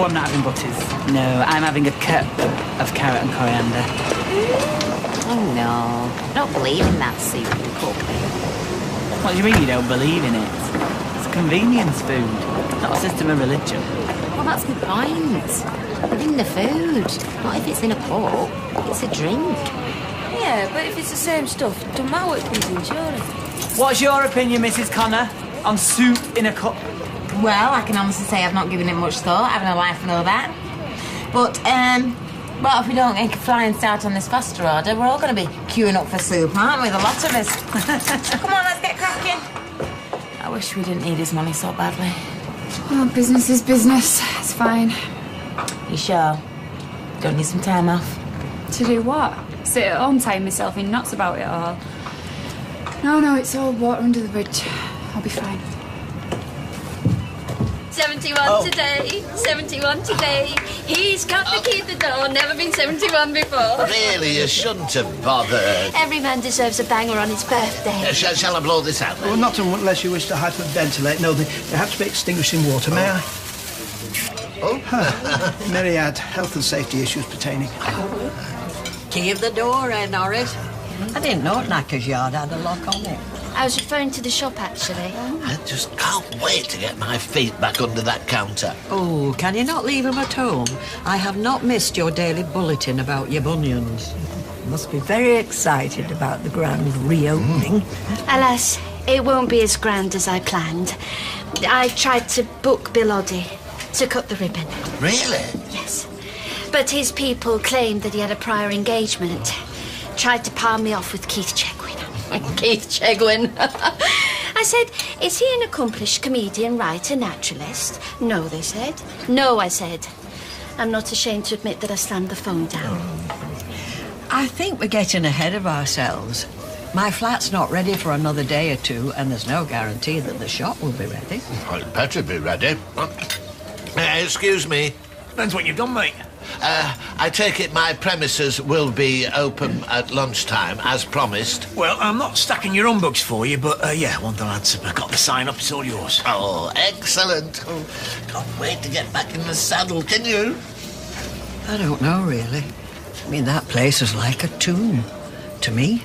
Oh, I'm not having butters. No, I'm having a cup of carrot and coriander. Oh, no. I don't believe in that soup you cook. What do you mean you don't believe in it? It's a convenience food, not a system of religion. Well, that's my point. Within the food. Not if it's in a cup. It's a drink. Yeah, but if it's the same stuff, it don't matter what it comes in, surely. What's your opinion, Mrs. Connor, on soup in a cup? Well, I can honestly say I've not given it much thought. I haven't a life and all that. But, what if we don't get a flying start on this faster order? We're all going to be queuing up for soup, aren't we? The lot of us. Come on, let's get cracking. I wish we didn't need his money so badly. Oh, business is business. It's fine. You sure? Don't need some time off? To do what? Sit at home tying myself in knots about it all? No, it's all water under the bridge. I'll be fine. 71 today, 71 today. He's got the key to the door, never been 71 before. Really, you shouldn't have bothered. Every man deserves a banger on his birthday. Shall I blow this out then? Well, not unless you wish to hyperventilate. No, they have to be extinguished in water. May I? Oh. Myriad health and safety issues pertaining. Key of the door, Norris. I didn't know Knacker's yard had a lock on it. I was referring to the shop, actually. I just can't wait to get my feet back under that counter. Oh, can you not leave them at home? I have not missed your daily bulletin about your bunions. You must be very excited about the grand reopening. Alas, it won't be as grand as I planned. I tried to book Bill Oddie to cut the ribbon. Really? Yes. But his people claimed that he had a prior engagement. Tried to palm me off with Keith Chegwin. Keith Chegwin. I said, is he an accomplished comedian, writer, naturalist? No, they said. No, I said. I'm not ashamed to admit that I slammed the phone down. I think we're getting ahead of ourselves. My flat's not ready for another day or two, and there's no guarantee that the shop will be ready. Well, it better be ready. Excuse me. Depends what you've done, mate. I take it my premises will be open at lunchtime, as promised. Well, I'm not stacking your humbugs for you, but, yeah, one the lads have got the sign up, it's all yours. Oh, excellent. Oh, can't wait to get back in the saddle, can you? I don't know, really. I mean, that place is like a tomb to me.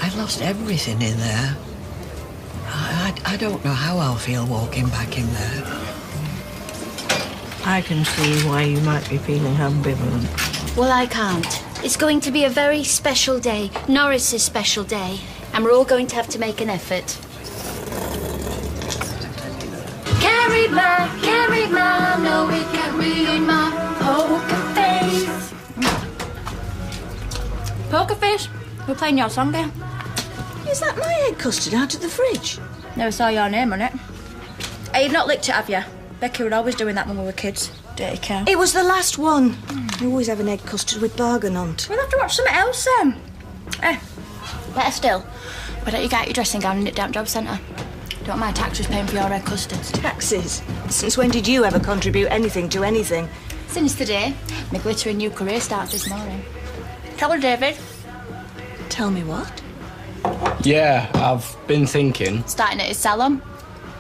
I've lost everything in there. I don't know how I'll feel walking back in there. I can see why you might be feeling ambivalent. Well, I can't. It's going to be a very special day. Norris's special day. And we're all going to have to make an effort. Carry my, no, it can't read my poker face. Poker face? We're playing your song game. Is that my egg custard out of the fridge? Never saw your name on it. Hey, you've not licked it, have you? Becky would always doing that when we were kids. Dirty cow. It was the last one. We always have an egg custard with bargain on it. We'll have to watch something else then. Better still, why don't you get out your dressing gown and nip down Job Centre? Don't mind taxes paying for your egg custards. Taxes? Since when did you ever contribute anything to anything? Since the day my glittering new career starts this morning. Tell her, David. Tell me what? Yeah, I've been thinking. Starting at his salon.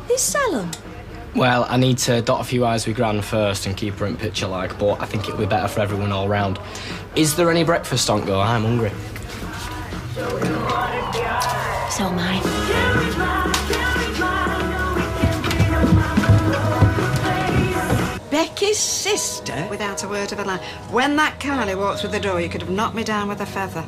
His salon? Well, I need to dot a few I's with Gran first and keep her in picture like, but I think it'll be better for everyone all round. Is there any breakfast on go? I'm hungry. So am I. Becky's sister? Without a word of a lie. When that Carly walked through the door, you could have knocked me down with a feather.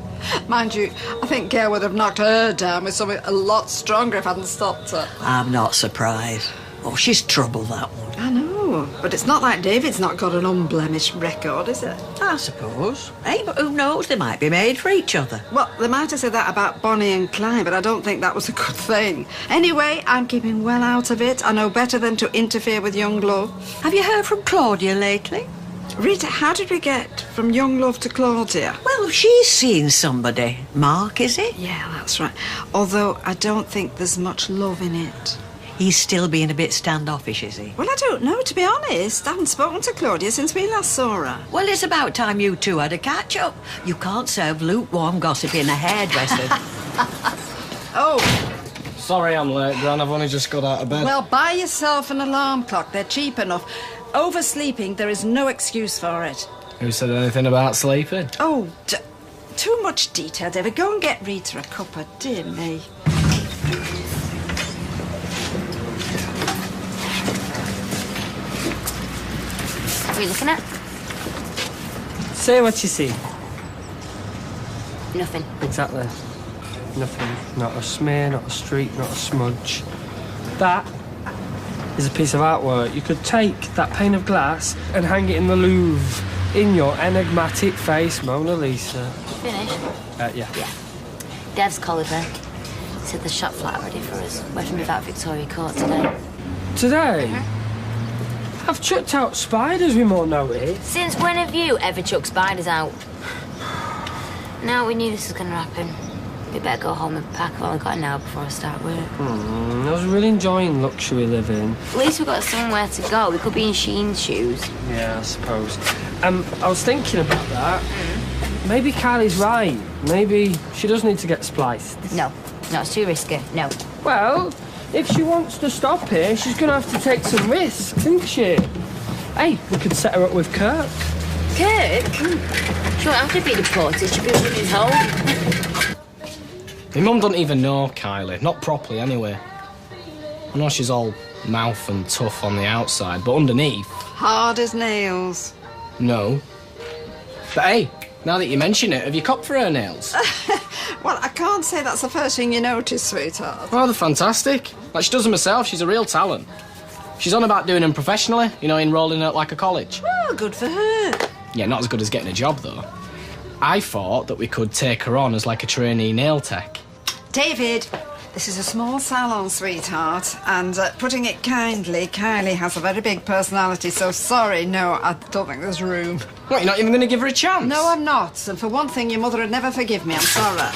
Mind you, I think Gail would have knocked her down with something a lot stronger if I hadn't stopped her. I'm not surprised. Oh, she's trouble, that one. I know, but it's not like David's not got an unblemished record, is it? I suppose. Hey, but who knows? They might be made for each other. Well, they might have said that about Bonnie and Clyde, but I don't think that was a good thing. Anyway, I'm keeping well out of it. I know better than to interfere with young love. Have you heard from Claudia lately? Rita, how did we get from young love to Claudia? Well, she's seen somebody. Mark, is it? Yeah, that's right. Although I don't think there's much love in it. He's still being a bit standoffish, is he? Well, I don't know, to be honest. I haven't spoken to Claudia since we last saw her. Well, it's about time you two had a catch-up. You can't serve lukewarm gossip in a hairdresser. Oh. Sorry I'm late, Gran. I've only just got out of bed. Well, buy yourself an alarm clock. They're cheap enough. Oversleeping, there is no excuse for it. Who said anything about sleeping? Oh, too much detail, David. Go and get Rita a cuppa, dear me. What are you looking at? Say what you see. Nothing. Exactly. Nothing. Not a smear, not a streak, not a smudge. That is a piece of artwork. You could take that pane of glass and hang it in the Louvre in your enigmatic face, Mona Lisa. Finished? Yeah. Dev's collared me. He said the shop flat ready for us. We're from about Victoria Court today. Today? I've chucked out spiders we more notice. Since when have you ever chucked spiders out? No, we knew this was going to happen. We better go home and pack. I've only got an hour before I start work. I was really enjoying luxury living. At least we've got somewhere to go. We could be in Sheen's shoes. Yeah, I suppose. I was thinking about that. Maybe Kylie's right. Maybe she does need to get spliced. No, it's too risky. No. Well, if she wants to stop here, she's going to have to take some risks, isn't she? Hey, we could set her up with Kirk. Kirk? She won't have to be deported. She'll be running home. My mum doesn't even know Kylie. Not properly, anyway. I know she's all mouth and tough on the outside, but underneath... Hard as nails. No. But hey, now that you mention it, have you copped for her nails? Well, I can't say that's the first thing you notice, sweetheart. Oh, they're fantastic. Like, she does them herself. She's a real talent. She's on about doing them professionally, you know, enrolling at, like, a college. Oh, good for her. Yeah, not as good as getting a job, though. I thought that we could take her on as, like, a trainee nail tech. David, this is a small salon, sweetheart, and putting it kindly, Kylie has a very big personality, so sorry, no, I don't think there's room. What, you're not even going to give her a chance? No, I'm not, and for one thing, your mother would never forgive me, I'm sorry.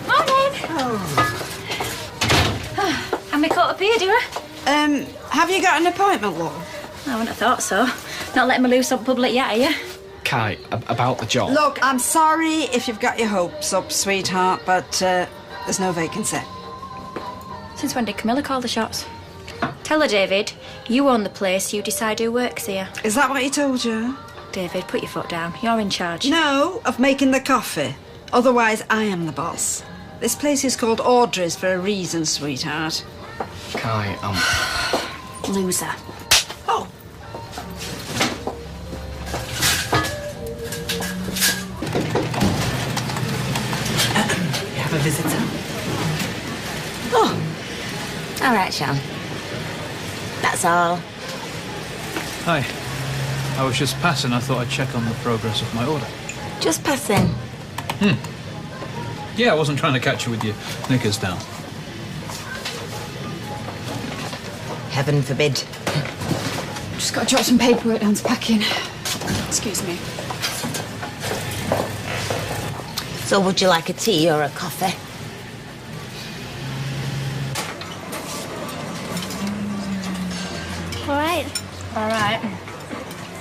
Morning. Oh. Am I caught up here, do I? Have you got an appointment, love? I wouldn't have thought so. Not letting me loose on public yet, are you? Kai, about the job. Look, I'm sorry if you've got your hopes up, sweetheart, but there's no vacancy. Since when did Camilla call the shots? Tell her, David, you own the place, you decide who works here. Is that what he told you? David, put your foot down. You're in charge. No, of making the coffee. Otherwise, I am the boss. This place is called Audrey's for a reason, sweetheart. Kai, Loser. Oh. You have a visitor? Oh. All right, Sean. That's all. Hi. I was just passing. I thought I'd check on the progress of my order. Just passing. Yeah, I wasn't trying to catch you with your knickers down. Heaven forbid. Just got to jot some paperwork down to pack in. Excuse me. So would you like a tea or a coffee? All right.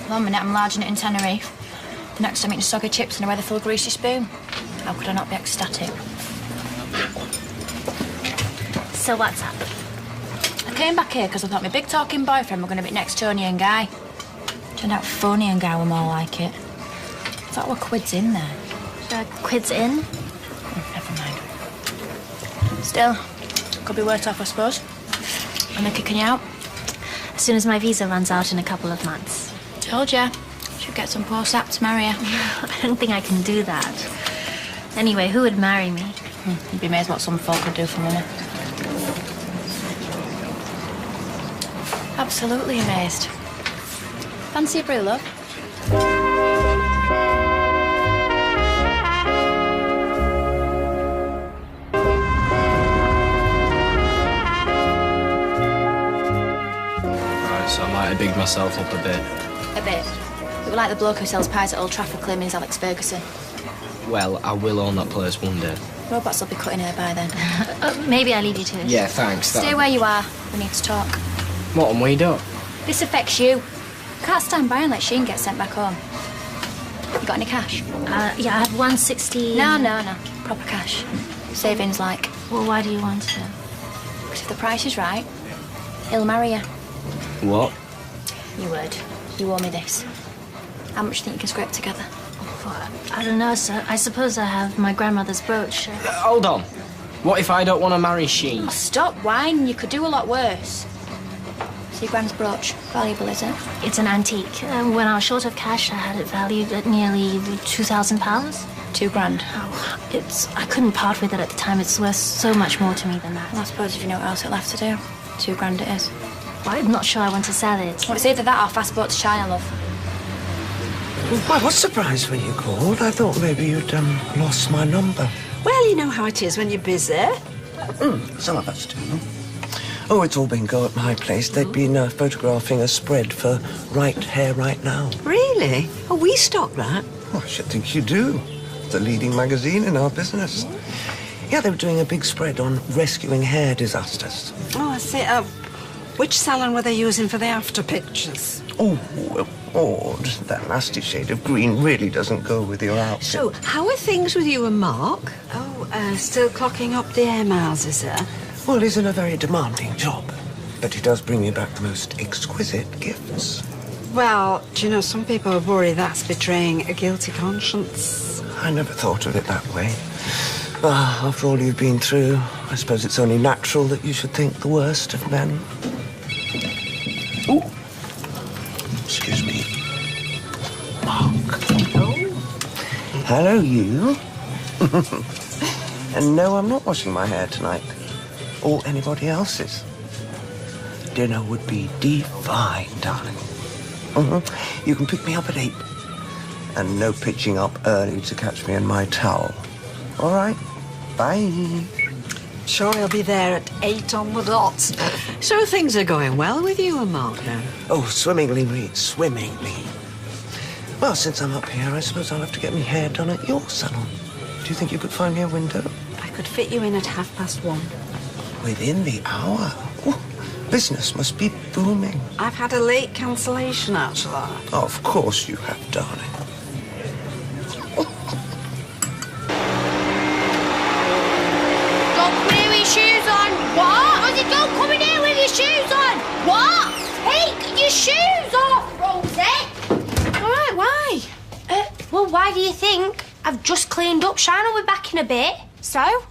One minute I'm larging it in Tenerife. The next I'm eating soggy chips and a weatherful greasy spoon. How could I not be ecstatic? So what's up? I came back here because I thought my big talking boyfriend were going to be next Tony and Guy. Turned out Phony and Guy were more like it. I thought we were quids in there. Quids in? Never mind. Still, could be worse off, I suppose. And they're kicking you out. As soon as my visa runs out in a couple of months. Told ya. Should get some poor sap to marry her. I don't think I can do that. Anyway, who would marry me? You'd be amazed what some folk could do for money. Absolutely amazed. Fancy a brew, love? Right, so I might have bigged myself up a bit. A bit. You were like the bloke who sells pies at Old Trafford claiming he's Alex Ferguson. Well, I will own that place one day. Robots will be cutting her by then. Maybe I leave you to it. Yeah, thanks. Stay where you are. We need to talk. What, and we don't? This affects you. Can't stand by and let Sheen get sent back home. You got any cash? Yeah, I had 160. No. Proper cash. Savings like. Well, why do you want to? Because if the price is right, he'll marry you. What? You would. You owe me this. How much do you think you can scrape together? I don't know, sir. I suppose I have my grandmother's brooch. Hold on. What if I don't want to marry Sheen? Oh, stop whining. You could do a lot worse. So your grand's brooch, valuable, is it? It's an antique. When I was short of cash, I had it valued at nearly £2,000. £2,000. Oh, I couldn't part with it at the time. It's worth so much more to me than that. Well, I suppose if you know what else it'll have to do, £2,000 it is. Well, I'm not sure I want to sell it. Well, it's either that or fast boat to China, love. Well, I was surprised when you called. I thought maybe you'd lost my number. Well, you know how it is when you're busy. Some of us do. Oh, it's all been go at my place. They've been photographing a spread for Right Hair Right Now. Really? Oh, we stock that. Oh, I should think you do. It's the leading magazine in our business. Yeah, they were doing a big spread on rescuing hair disasters. Oh, I see. Which salon were they using for the after pictures? Oh, that nasty shade of green really doesn't go with your outfit. So, how are things with you and Mark? Oh, still clocking up the air miles, is it? Well, he's in a very demanding job, but he does bring me back the most exquisite gifts. Well, do you know, some people worry that's betraying a guilty conscience. I never thought of it that way. After all you've been through, I suppose it's only natural that you should think the worst of men. Ooh. Excuse me. Mark. Oh. Hello, you. And no, I'm not washing my hair tonight. Or anybody else's. Dinner would be divine, darling. You can pick me up at 8. And no pitching up early to catch me in my towel. All right? Bye. Sure, he'll be there at 8 on the dot. So things are going well with you and Mark now? Oh, swimmingly, Reed, swimmingly. Well, since I'm up here, I suppose I'll have to get my hair done at your salon. Do you think you could find me a window? I could fit you in at 1:30. Within the hour? Oh, business must be booming. I've had a late cancellation, actually. Of course you have, darling. Don't put your shoes on. What? I said, don't come in here with your shoes on. What? Take your shoes off, Rosie. All right, why? Well, why do you think? I've just cleaned up. Shine will be back in a bit. So?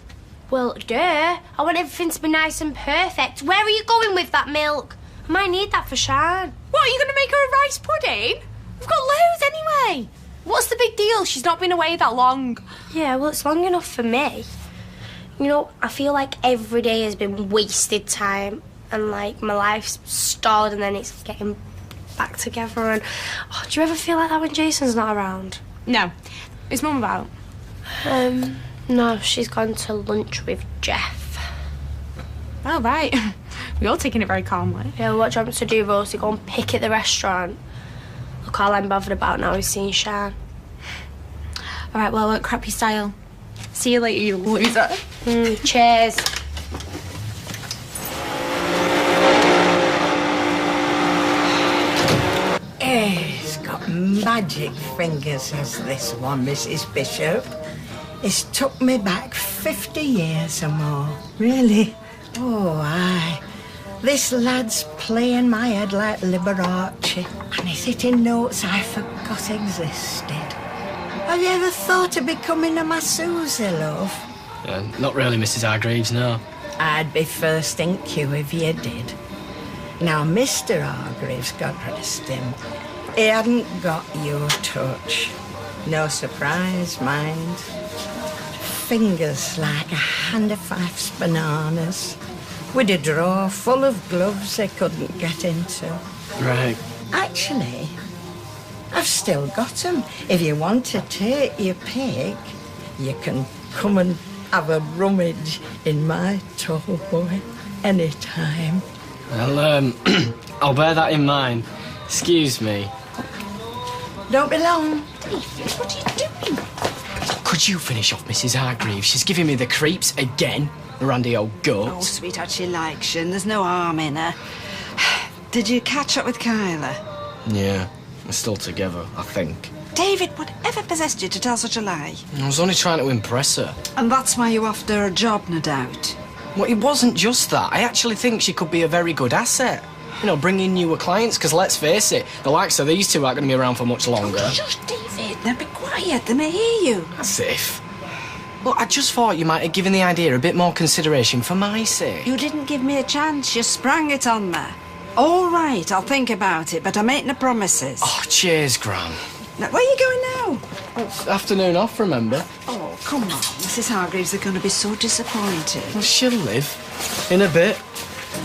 Well, duh. I want everything to be nice and perfect. Where are you going with that milk? I might need that for Shine. What, are you going to make her a rice pudding? We've got loads anyway. What's the big deal? She's not been away that long. Yeah, well, it's long enough for me. You know, I feel like every day has been wasted time and, like, my life's stalled and then it's getting back together and... Oh, do you ever feel like that when Jason's not around? No. Is Mum about? No, she's gone to lunch with Jeff. Oh, right. We're all taking it very calmly. Yeah, what do you want me to do, Rosie? Go and pick at the restaurant? Look, all I'm bothered about now is seeing Shan. All right, well, crap your style. See you later, you loser. Cheers. He's got magic fingers, has this one, Mrs. Bishop. It's took me back 50 years or more. Really? Oh, aye. This lad's playing my head like Liberace, and he's hitting notes I forgot existed. Have you ever thought of becoming a masseuse, love? Not really, Mrs. Hargreaves, no. I'd be first in queue if you did. Now, Mr. Hargreaves, God rest him, he hadn't got your touch. No surprise, mind. Fingers like a hand of Fife's bananas, with a drawer full of gloves they couldn't get into. Right. Actually, I've still got them. If you want to take your pick, you can come and have a rummage in my toy any time. Well, I'll bear that in mind. Excuse me. Don't be long. David, what are you doing? Could you finish off Mrs. Hargreaves? She's giving me the creeps again, the randy old goat. Oh, sweetheart, she likes you, and there's no harm in her. Did you catch up with Kyla? Yeah, we're still together, I think. David, whatever possessed you to tell such a lie? I was only trying to impress her. And that's why you offered her a job, no doubt? Well, it wasn't just that. I actually think she could be a very good asset. You know, bring in newer clients, because let's face it, the likes of these two aren't going to be around for much longer. Shush, David. Now be quiet. They may hear you. As if. Look, I just thought you might have given the idea a bit more consideration for my sake. You didn't give me a chance. You sprang it on me. All right, I'll think about it, but I make no promises. Oh, cheers, Gran. Now, where are you going now? Afternoon off, remember? Oh, come on. Mrs. Hargreaves are going to be so disappointed. Well, she'll live. In a bit.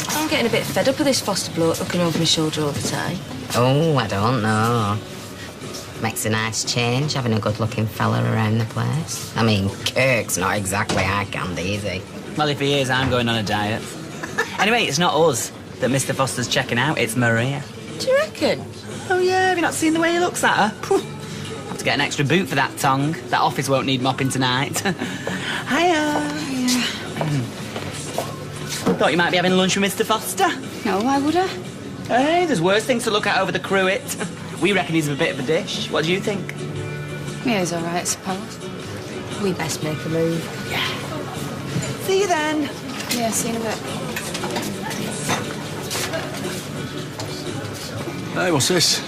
I'm getting a bit fed up with this foster bloke looking over my shoulder all the time. Oh, I don't know. Makes a nice change having a good-looking fella around the place. I mean, Kirk's not exactly eye candy, is he? Well, if he is, I'm going on a diet. Anyway, it's not us that Mr. Foster's checking out, it's Maria. Do you reckon? Oh, yeah, have you not seen the way he looks at her? Have to get an extra boot for that tongue. That office won't need mopping tonight. Hiya. Thought you might be having lunch with Mr. Foster. No, why would I? Hey, there's worse things to look at over the cruet. We reckon he's a bit of a dish. What do you think? Yeah, he's all right, I suppose. We best make a move. Yeah. See you then. Yeah, see you in a bit. Hey, what's this?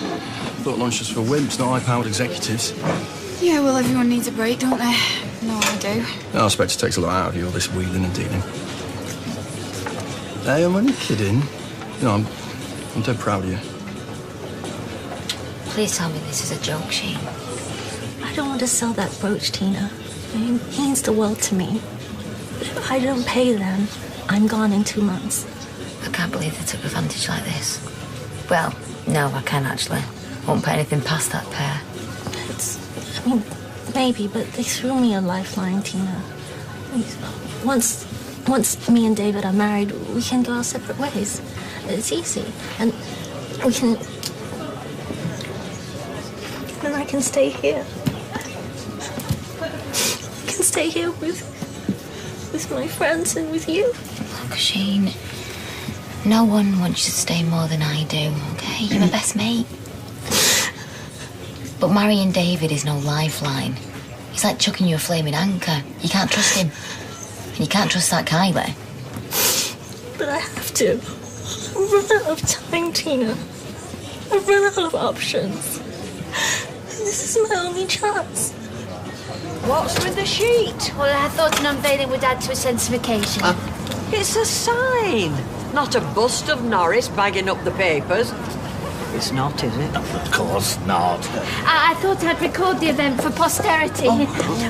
Thought lunch was for wimps, not high-powered executives. Yeah, well, everyone needs a break, don't they? No, I do. I expect it takes a lot out of you, all this wheeling and dealing. Hey, I'm only kidding. You know, I'm dead proud of you. Please tell me this is a joke, Shane. I don't want to sell that brooch, Tina. It means the world to me. But if I don't pay them, I'm gone in 2 months. I can't believe they took advantage like this. Well, no, I can actually. Won't put anything past that pair. I mean, maybe, but they threw me a lifeline, Tina. Once me and David are married, we can go our separate ways. It's easy. And we can... Then I can stay here. I can stay here with my friends and with you. Look, Shane, no one wants you to stay more than I do, okay? You're my best mate. But marrying David is no lifeline. He's like chucking you a flaming anchor. You can't trust him. And you can't trust that Kylie. But I have to. I've run out of time, Tina. I've run out of options. This is my only chance. What's with the sheet? Well, I thought an unveiling would add to a sense of occasion. It's a sign. Not a bust of Norris bagging up the papers. It's not, is it? Of course not. I thought I'd record the event for posterity.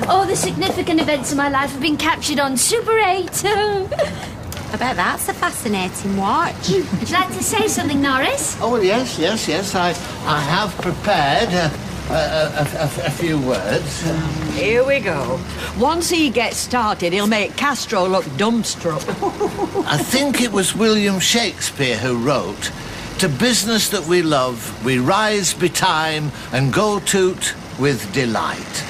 All the significant events of my life have been captured on Super 8. I bet that's a fascinating watch. Would you like to say something, Norris? Oh, well, yes. I have prepared a few words. Here we go. Once he gets started, he'll make Castro look dumbstruck. I think it was William Shakespeare who wrote, "To business that we love, we rise betime and go to't with delight."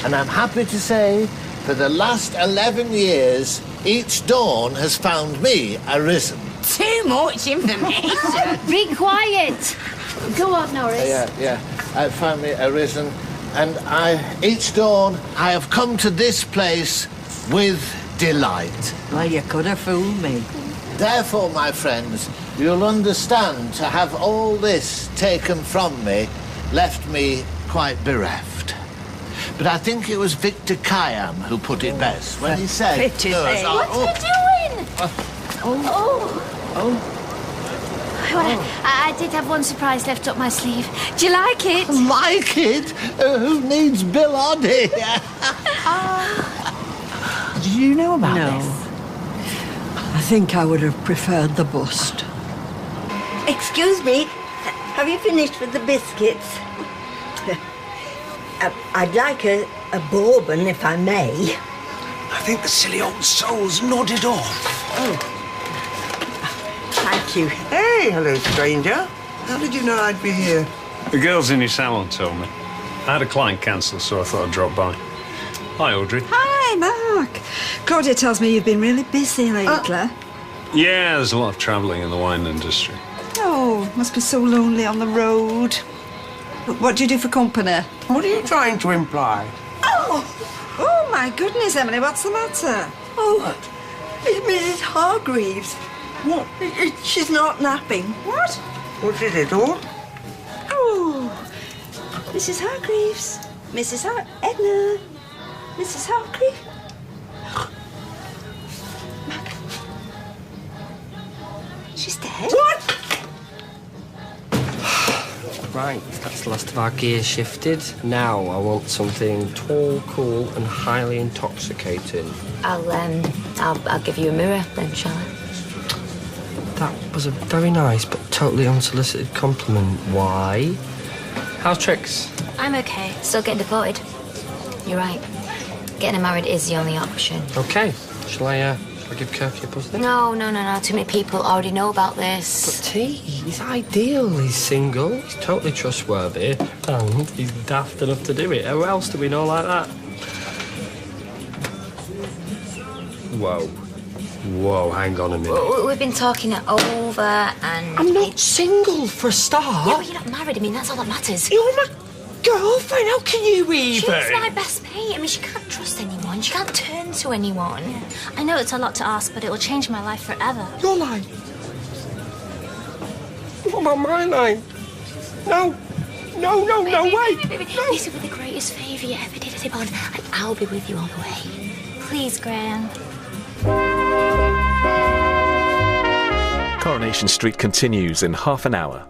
And I'm happy to say, for the last 11 years, each dawn has found me arisen. Too much information. Be quiet. Go on, Norris. Yeah. I found me arisen, and each dawn I have come to this place with delight. Well, you could have fooled me. Therefore, my friends, you'll understand to have all this taken from me left me quite bereft. But I think it was Victor Khayyam who put it best when he said... What's he doing? Well, I did have one surprise left up my sleeve. Do you like it? Like it? Who needs Bill Oddie? Did you know about this? I think I would have preferred the bust. Excuse me, have you finished with the biscuits? I'd like a bourbon, if I may. I think the silly old soul's nodded off. Oh. Thank you. Hey, hello, stranger. How did you know I'd be here? The girls in your salon told me. I had a client cancel, so I thought I'd drop by. Hi, Audrey. Hi, Mark. Claudia tells me you've been really busy lately. Yeah, there's a lot of travelling in the wine industry. Oh, must be so lonely on the road. What do you do for company? What are you trying to imply? Oh, my goodness, Emily, what's the matter? Oh, it's Mrs. Hargreaves. What? She's not napping. What? What did it all? Oh, Mrs. Hargreaves. Edna. Mrs. Hargreaves. She's dead. What? Right, that's the last of our gears shifted. Now I want something tall, cool, and highly intoxicating. I'll give you a mirror then, shall I? That was a very nice but totally unsolicited compliment. Why? How's Trix? I'm okay. Still getting deported. You're right. Getting married is the only option. Okay. Shall I give Kirky a buzz then? No. Too many people already know about this. But T, he's ideal. He's single, he's totally trustworthy, and he's daft enough to do it. Who else do we know like that? Whoa, hang on a minute. We've been talking it over and... I'm not single, for a start. Yeah, but you're not married. I mean, that's all that matters. You're my girlfriend. How can you even? She's my best mate. I mean, she can't trust anyone. She can't turn to anyone. Yeah. I know it's a lot to ask, but it will change my life forever. Your life? What about my life? No, wait. Baby. No. This will be the greatest favour you ever did, Yvonne, and I'll be with you all the way. Please, Graham. Coronation Street continues in half an hour.